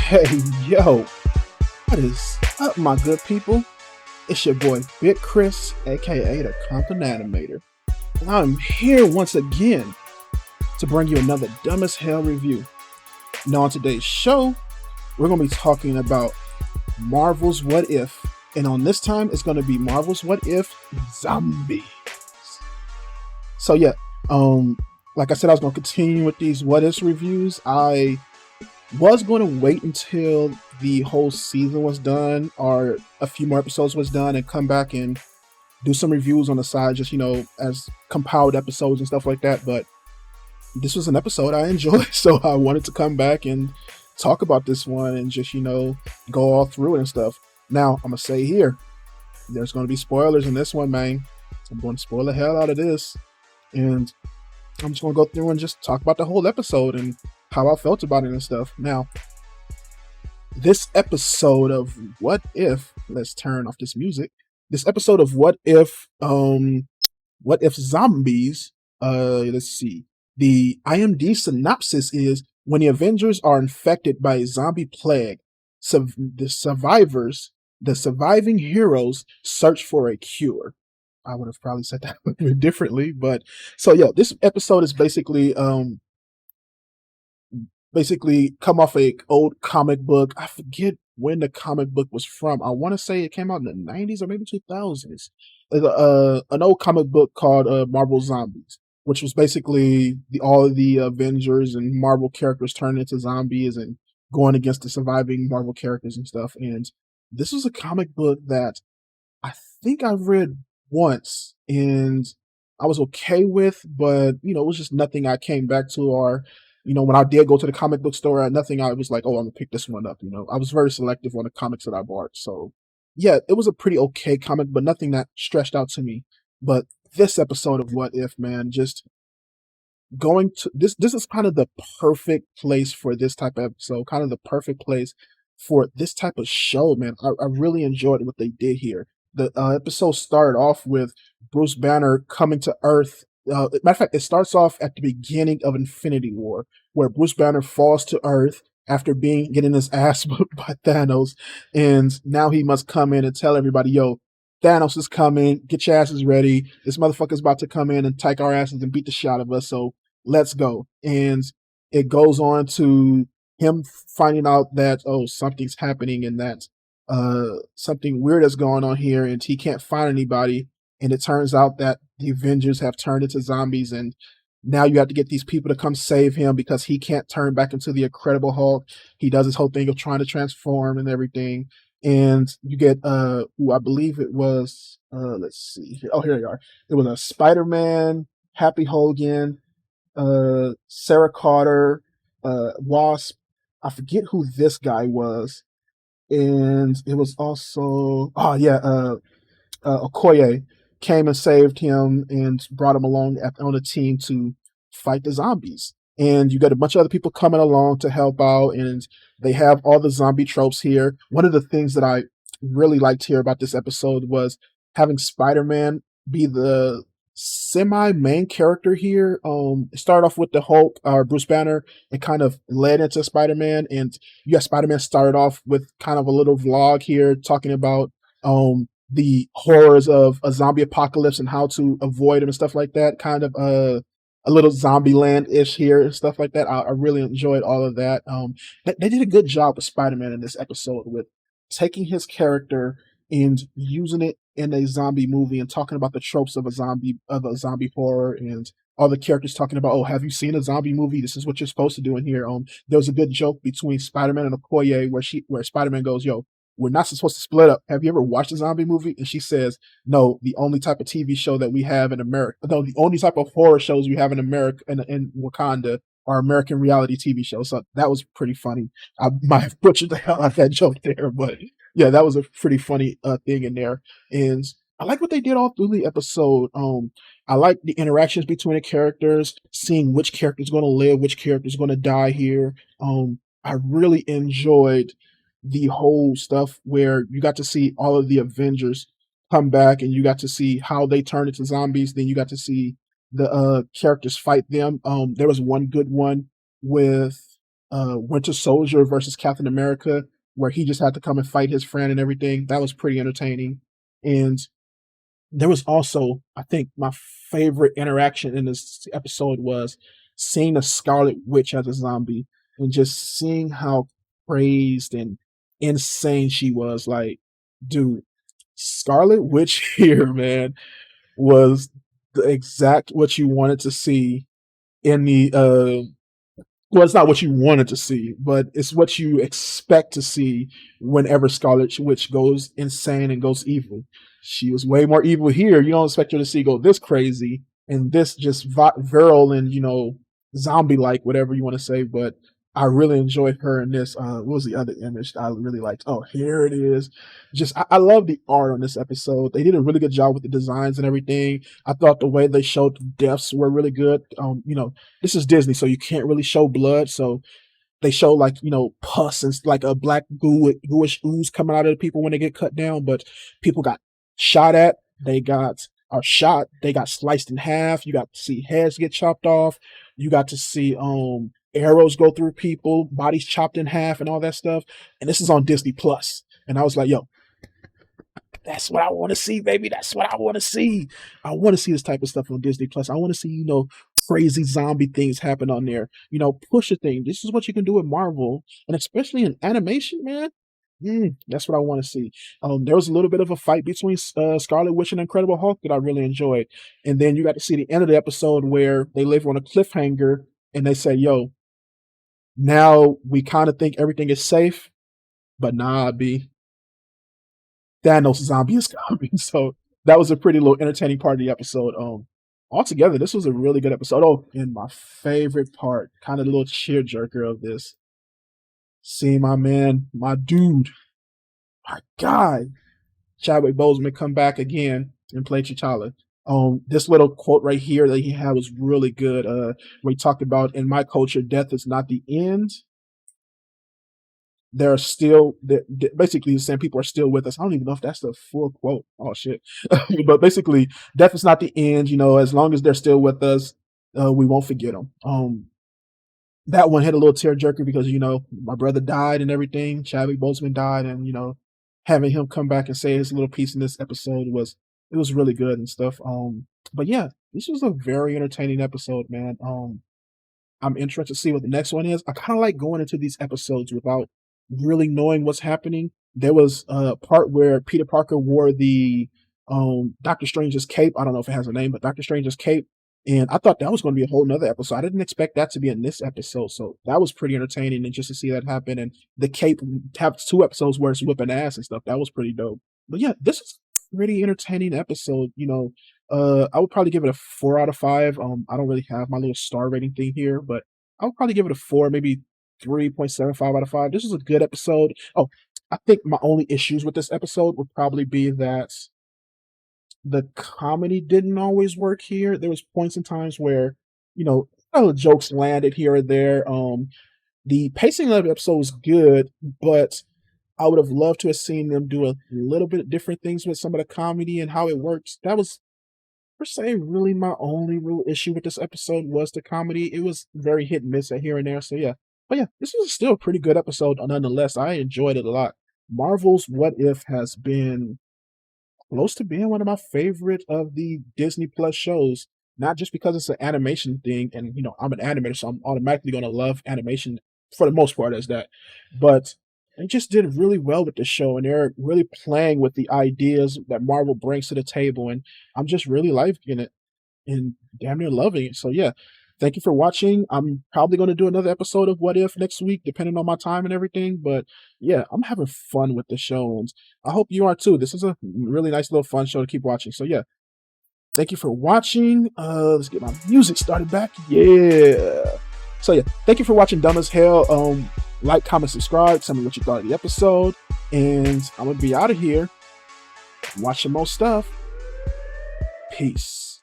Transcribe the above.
Hey, yo, what is up, my good people? It's your boy, Big Chris, aka the Content Animator. And I'm here once again to bring you another Dumb as Hell review. Now, on today's show, we're going to be talking about Marvel's What If. And on this time, it's going to be Marvel's What If Zombies. So, yeah, like I said, I was going to continue with these What If reviews. I was going to wait until the whole season was done or a few more episodes was done and come back and do some reviews on the side, just, as compiled episodes and stuff like that. But this was an episode I enjoyed, so I wanted to come back and talk about this one and just, go all through it and stuff. Now, I'm going to say here, there's going to be spoilers in this one, man. I'm going to spoil the hell out of this. And I'm just going to go through and just talk about the whole episode and how I felt about it and stuff. Now, this episode of What If, let's turn off this music. This episode of What If Zombies, let's see. The IMDb synopsis is, when the Avengers are infected by a zombie plague, the surviving heroes search for a cure. I would have probably said that differently, but so yeah, this episode is basically come off a old comic book. I forget when the comic book was from. I want to say it came out in the 90s or maybe 2000s. An old comic book called Marvel Zombies, which was basically all of the Avengers and Marvel characters turned into zombies and going against the surviving Marvel characters and stuff. And this was a comic book that I think I read once and I was okay with, but it was just nothing I came back to, or when I did go to the comic book store, nothing I was like, oh, I'm gonna pick this one up. I was very selective on the comics that I bought. So yeah, it was a pretty okay comic, but nothing that stretched out to me. But this episode of What If, man, just going to this is kind of the perfect place for this type of episode, kind of the perfect place for this type of show, man. I really enjoyed what they did here. The episode started off with Bruce Banner coming to Earth. Matter of fact, it starts off at the beginning of Infinity War, where Bruce Banner falls to Earth after getting his ass whooped by Thanos, and now he must come in and tell everybody, "Yo, Thanos is coming. Get your asses ready. This motherfucker's about to come in and take our asses and beat the shit out of us. So let's go." And it goes on to him finding out that something's happening and that something weird is going on here, and he can't find anybody. And it turns out that the Avengers have turned into zombies, and now you have to get these people to come save him because he can't turn back into the Incredible Hulk. He does his whole thing of trying to transform and everything. And you get who I believe it was, let's see. Oh, here they are. It was a Spider-Man, Happy Hogan, Sarah Carter, Wasp. I forget who this guy was. And it was also, Okoye came and saved him and brought him along on a team to fight the zombies. And you got a bunch of other people coming along to help out, and they have all the zombie tropes here. One of the things that I really liked here about this episode was having Spider-Man be the semi-main character here. It started off with the Hulk or Bruce Banner and kind of led into Spider-Man, and Spider-Man started off with kind of a little vlog here talking about the horrors of a zombie apocalypse and how to avoid them and stuff like that. Kind of a little zombie land-ish here and stuff like that. I really enjoyed all of that. They did a good job with Spider-Man in this episode with taking his character and using it in a zombie movie and talking about the tropes of a zombie horror, and all the characters talking about, oh, have you seen a zombie movie? This is what you're supposed to do in here. There was a good joke between Spider-Man and Okoye where Spider-Man goes, "Yo, we're not supposed to split up. Have you ever watched a zombie movie?" And she says, "No, the only type of TV show that we have in America, no, the only type of horror shows we have in America in Wakanda are American reality TV shows." So that was pretty funny. I might have butchered the hell out of that joke there, but yeah, that was a pretty funny thing in there. And I like what they did all through the episode. I like the interactions between the characters, seeing which character's going to live, which character's going to die here. I really enjoyed the whole stuff where you got to see all of the Avengers come back, and you got to see how they turn into zombies. Then you got to see the characters fight them. There was one good one with Winter Soldier versus Captain America, where he just had to come and fight his friend and everything. That was pretty entertaining. And there was also, I think, my favorite interaction in this episode was seeing a Scarlet Witch as a zombie and just seeing how crazed and insane she was. Like, dude, Scarlet Witch here, man, was the exact what you wanted to see in the well, it's not what you wanted to see, but it's what you expect to see whenever Scarlet Witch goes insane and goes evil. She was way more evil here. You don't expect her to see go this crazy and this just virile and, zombie like, whatever you want to say. But I really enjoyed her in this. What was the other image that I really liked? Oh, here it is. Just, I love the art on this episode. They did a really good job with the designs and everything. I thought the way they showed deaths were really good. This is Disney, so you can't really show blood. So they show like pus and like a black gooish ooze coming out of the people when they get cut down. But people got shot at. They got are shot. They got sliced in half. You got to see heads get chopped off. You got to see arrows go through people, bodies chopped in half, and all that stuff. And this is on Disney Plus. And I was like, yo, that's what I want to see, baby. That's what I want to see. I want to see this type of stuff on Disney Plus. I want to see, crazy zombie things happen on there. Push a thing. This is what you can do with Marvel, and especially in animation, man. That's what I want to see. There was a little bit of a fight between Scarlet Witch and Incredible Hulk that I really enjoyed, and then you got to see the end of the episode where they live on a cliffhanger, and they say, "Yo, now we kind of think everything is safe, but nah, B, Thanos zombie is coming." So that was a pretty little entertaining part of the episode. Altogether, this was a really good episode. Oh, and my favorite part, kind of the little cheer jerker of this, seeing my man, my dude, my guy, Chadwick Boseman come back again and play T'Challa. This little quote right here that he had was really good. Where he talked about, in my culture, death is not the end. There are still, basically saying people are still with us. I don't even know if that's the full quote. Oh shit! But basically, death is not the end. As long as they're still with us, we won't forget them. That one hit a little tear jerker because my brother died and everything. Chadwick Boseman died, and having him come back and say his little piece in this episode was really good and stuff. But yeah, this was a very entertaining episode, man. I'm interested to see what the next one is. I kind of like going into these episodes without really knowing what's happening. There was a part where Peter Parker wore the Doctor Strange's cape. I don't know if it has a name, but Doctor Strange's cape. And I thought that was going to be a whole nother episode. I didn't expect that to be in this episode. So that was pretty entertaining. And just to see that happen, and the cape have 2 episodes where it's whipping ass and stuff. That was pretty dope. But yeah, this is a pretty entertaining episode. I would probably give it a 4 out of 5. I don't really have my little star rating thing here, but I would probably give it a 4, maybe 3.75 out of 5. This is a good episode. Oh, I think my only issues with this episode would probably be that the comedy didn't always work here. There was points and times where, jokes landed here or there. The pacing of the episode was good, but I would have loved to have seen them do a little bit different things with some of the comedy and how it works. That was, per se, really my only real issue with this episode was the comedy. It was very hit and miss at here and there. So yeah. But yeah, this was still a pretty good episode nonetheless. I enjoyed it a lot. Marvel's What If has been close to being one of my favorite of the Disney Plus shows, not just because it's an animation thing, and I'm an animator, so I'm automatically going to love animation for the most part as that, but they just did really well with the show, and they're really playing with the ideas that Marvel brings to the table, and I'm just really liking it and damn near loving it. So yeah, thank you for watching. I'm probably going to do another episode of What If next week, depending on my time and everything. But yeah, I'm having fun with the show, and I hope you are too. This is a really nice little fun show to keep watching. So yeah, thank you for watching. Let's get my music started back. Yeah. So yeah, thank you for watching Dumb as Hell. Like, comment, subscribe. Tell me what you thought of the episode, and I'm gonna be out of here. Watching more stuff. Peace.